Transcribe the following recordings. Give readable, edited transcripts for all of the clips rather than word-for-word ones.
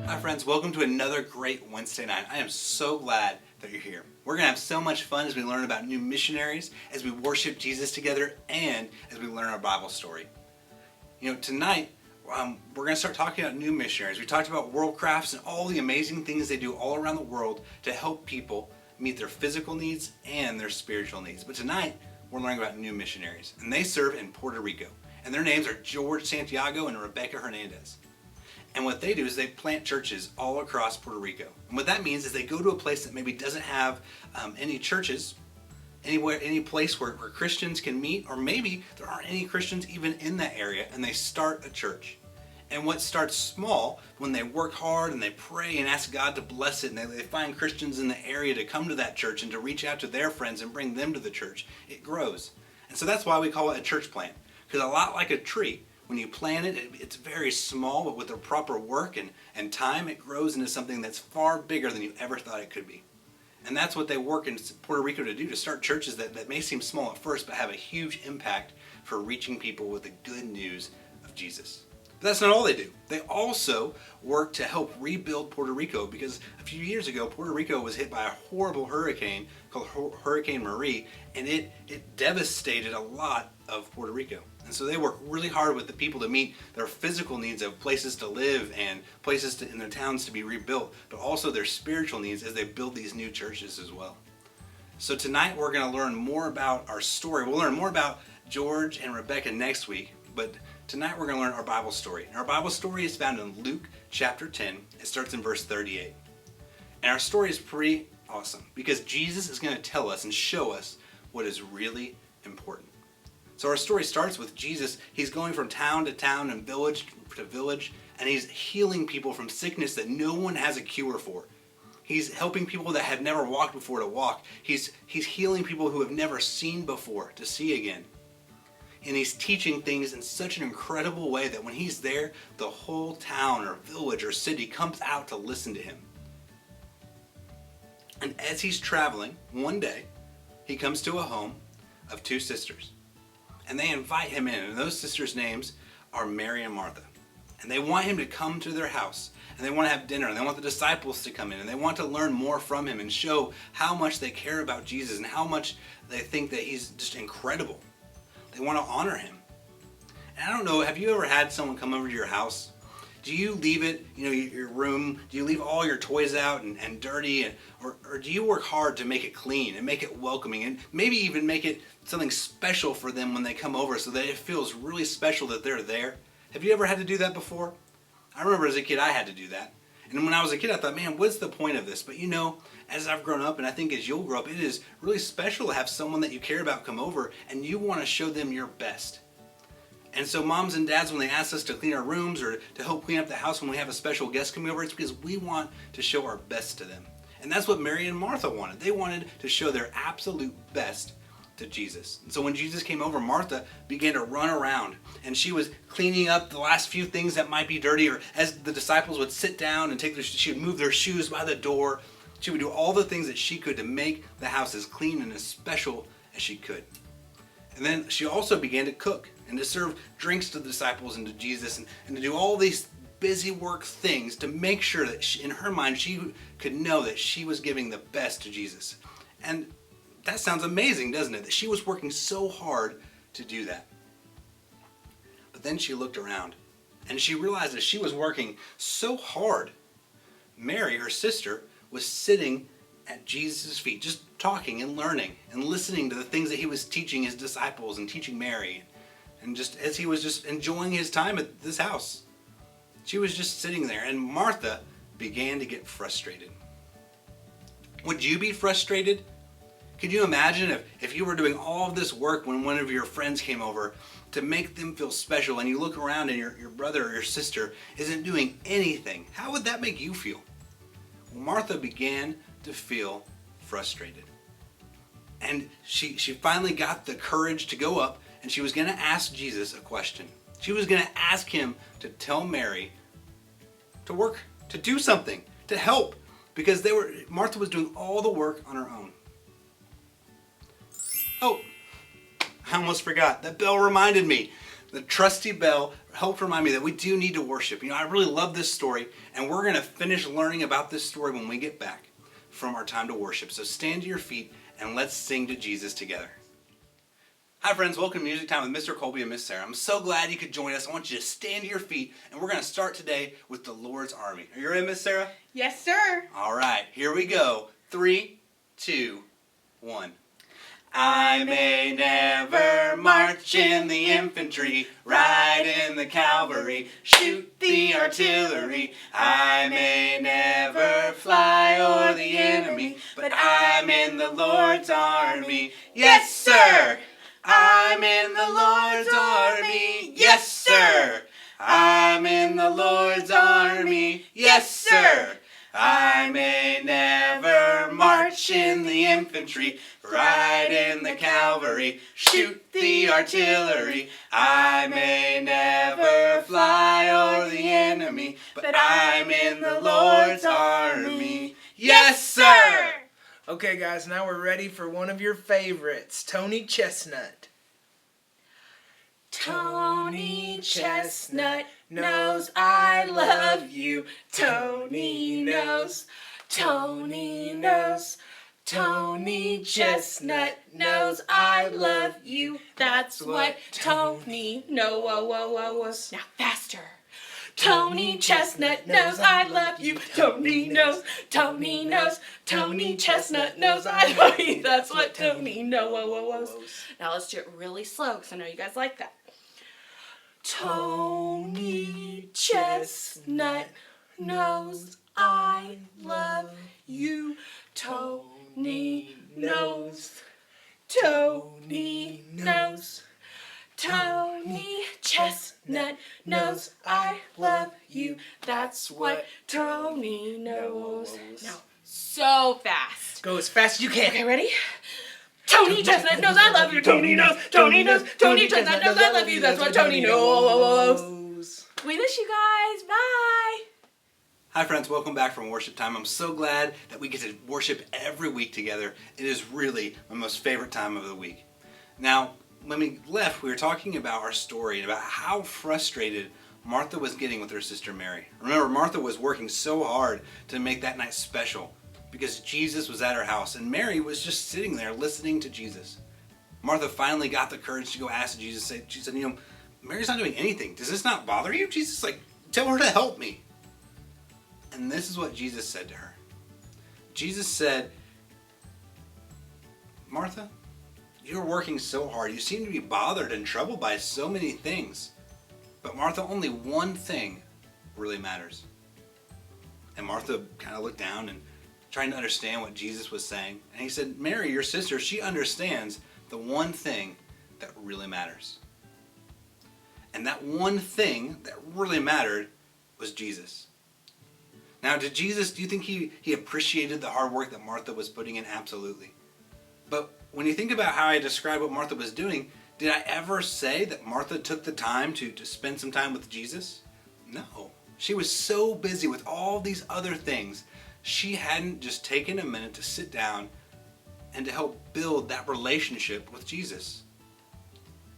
Hi friends, welcome to another great Wednesday night. I am so glad that you're here. We're going to have so much fun as we learn about new missionaries, as we worship Jesus together, and as we learn our Bible story. Tonight, we're going to start talking about new missionaries. We talked about World Crafts and all the amazing things they do all around the world to help people meet their physical needs and their spiritual needs. But tonight, we're learning about new missionaries, and they serve in Puerto Rico. And their names are George Santiago and Rebecca Hernandez. And what they do is they plant churches all across Puerto Rico. And what that means is they go to a place that maybe doesn't have any churches, any place where Christians can meet, or maybe there aren't any Christians even in that area, and they start a church. And what starts small, when they work hard and they pray and ask God to bless it, and they find Christians in the area to come to that church and to reach out to their friends and bring them to the church, it grows. And so that's why we call it a church plant. Because a lot like a tree, when you plant it, it's very small, but with the proper work and time, it grows into something that's far bigger than you ever thought it could be. And that's what they work in Puerto Rico to do, to start churches that may seem small at first, but have a huge impact for reaching people with the good news of Jesus. But that's not all they do. They also work to help rebuild Puerto Rico, because a few years ago, Puerto Rico was hit by a horrible hurricane called Hurricane Marie, and it devastated a lot of Puerto Rico. And so they work really hard with the people to meet their physical needs of places to live and places in their towns to be rebuilt, but also their spiritual needs as they build these new churches as well. So tonight we're going to learn more about our story. We'll learn more about George and Rebecca next week, but tonight we're going to learn our Bible story. And our Bible story is found in Luke chapter 10. It starts in verse 38. And our story is pretty awesome because Jesus is going to tell us and show us what is really important. So our story starts with Jesus. He's going from town to town and village to village, and he's healing people from sickness that no one has a cure for. He's helping people that have never walked before to walk. He's healing people who have never seen before to see again. And he's teaching things in such an incredible way that when he's there, the whole town or village or city comes out to listen to him. And as he's traveling, one day, he comes to a home of two sisters. And they invite him in, and those sisters' names are Mary and Martha. And they want him to come to their house, and they want to have dinner, and they want the disciples to come in, and they want to learn more from him and show how much they care about Jesus and how much they think that he's just incredible. They want to honor him. And I don't know, have you ever had someone come over to your house? Do you leave it, your room, do you leave all your toys out and dirty, or do you work hard to make it clean and make it welcoming and maybe even make it something special for them when they come over so that it feels really special that they're there? Have you ever had to do that before? I remember as a kid I had to do that. And when I was a kid I thought, man, what's the point of this? But as I've grown up, and I think as you'll grow up, it is really special to have someone that you care about come over and you want to show them your best. And so moms and dads, when they ask us to clean our rooms or to help clean up the house when we have a special guest coming over, it's because we want to show our best to them. And that's what Mary and Martha wanted. They wanted to show their absolute best to Jesus. And so when Jesus came over, Martha began to run around, and she was cleaning up the last few things that might be dirty, or as the disciples would sit down and she would move their shoes by the door. She would do all the things that she could to make the house as clean and as special as she could. And then she also began to cook and to serve drinks to the disciples and to Jesus and to do all these busy work things to make sure that in her mind she could know that she was giving the best to Jesus. And that sounds amazing, doesn't it? That she was working so hard to do that. But then she looked around and she realized that she was working so hard. Mary, her sister, was sitting at Jesus' feet, just talking and learning and listening to the things that he was teaching his disciples and teaching Mary. And just as he was just enjoying his time at this house, she was just sitting there, and Martha began to get frustrated. Would you be frustrated? Could you imagine if you were doing all of this work when one of your friends came over to make them feel special, and you look around and your brother or your sister isn't doing anything? How would that make you feel? Well, Martha began to feel frustrated. And she finally got the courage to go up, and she was going to ask Jesus a question. She was going to ask him to tell Mary to work, to do something, to help, because Martha was doing all the work on her own. Oh, I almost forgot. That bell reminded me. the trusty bell helped remind me that we do need to worship. I really love this story, and we're going to finish learning about this story when we get back from our time to worship. So stand to your feet and let's sing to Jesus together. Hi friends, welcome to Music Time with Mr. Colby and Miss Sarah. I'm so glad you could join us. I want you to stand to your feet, and we're going to start today with the Lord's Army. Are you ready, Miss Sarah? Yes, sir. All right, here we go. 3, 2, 1. I may never march in the infantry, ride in the cavalry, shoot the artillery. I may never fly o'er the enemy, but I'm in the Lord's army. Yes, sir! I'm in the Lord's army. Yes, sir! I'm in the Lord's army. Yes, sir! I may never march in the infantry, ride in the cavalry, shoot the artillery. I may never fly o'er the enemy, but I'm in the Lord's army. Yes, sir! Okay, guys, now we're ready for one of your favorites, Tony Chestnut. Tony Chestnut knows I love you. Tony knows. Tony knows. Tony Chestnut knows I love you. That's what Tony knows. Now faster. Tony Chestnut knows I love you. Tony knows. Tony knows. Tony Chestnut knows I love you. That's what Tony knows. Now let's do it really slow because I know you guys like that. Tony Chestnut knows I love you. Tony knows. Tony knows. Tony Chestnut knows I love you. That's what Tony knows. Now, so fast. Go as fast as you can. Okay, ready? Tony Chestnut knows I love you. Tony knows. Tony knows. Tony Chestnut knows I love you. That's what Tony knows. We miss you guys. Bye. Hi friends, welcome back from worship time. I'm so glad that we get to worship every week together. It is really my most favorite time of the week. Now, when we left, we were talking about our story and about how frustrated Martha was getting with her sister Mary. Remember, Martha was working so hard to make that night special because Jesus was at her house and Mary was just sitting there listening to Jesus. Martha finally got the courage to go ask Jesus. She said, Mary's not doing anything. Does this not bother you? Jesus, tell her to help me. And this is what Jesus said to her. Jesus said, Martha, you're working so hard. You seem to be bothered and troubled by so many things. But Martha, only one thing really matters. And Martha kind of looked down and trying to understand what Jesus was saying. And he said, Mary, your sister, she understands the one thing that really matters. And that one thing that really mattered was Jesus. Now, do you think he appreciated the hard work that Martha was putting in? Absolutely. But when you think about how I described what Martha was doing, did I ever say that Martha took the time to spend some time with Jesus? No. She was so busy with all these other things, she hadn't just taken a minute to sit down and to help build that relationship with Jesus.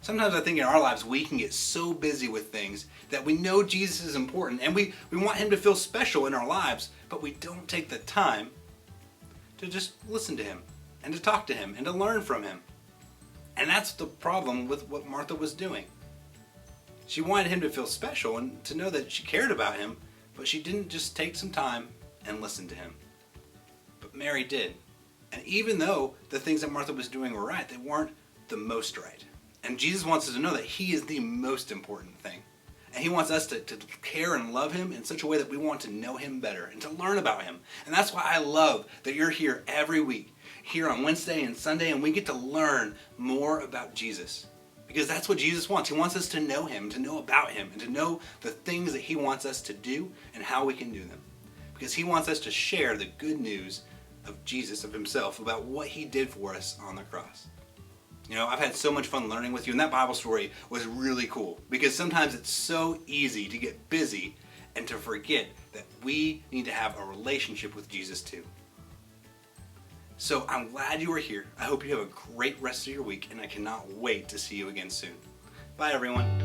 Sometimes I think in our lives we can get so busy with things that we know Jesus is important and we want him to feel special in our lives, but we don't take the time to just listen to him and to talk to him and to learn from him. And that's the problem with what Martha was doing. She wanted him to feel special and to know that she cared about him, but she didn't just take some time and listen to him. But Mary did. And even though the things that Martha was doing were right, they weren't the most right. And Jesus wants us to know that he is the most important thing. And he wants us to care and love him in such a way that we want to know him better and to learn about him. And that's why I love that you're here every week, here on Wednesday and Sunday, and we get to learn more about Jesus. Because that's what Jesus wants. He wants us to know him, to know about him, and to know the things that he wants us to do and how we can do them. Because he wants us to share the good news of Jesus, of himself, about what he did for us on the cross. I've had so much fun learning with you, and that Bible story was really cool because sometimes it's so easy to get busy and to forget that we need to have a relationship with Jesus too. So I'm glad you were here. I hope you have a great rest of your week, and I cannot wait to see you again soon. Bye, everyone.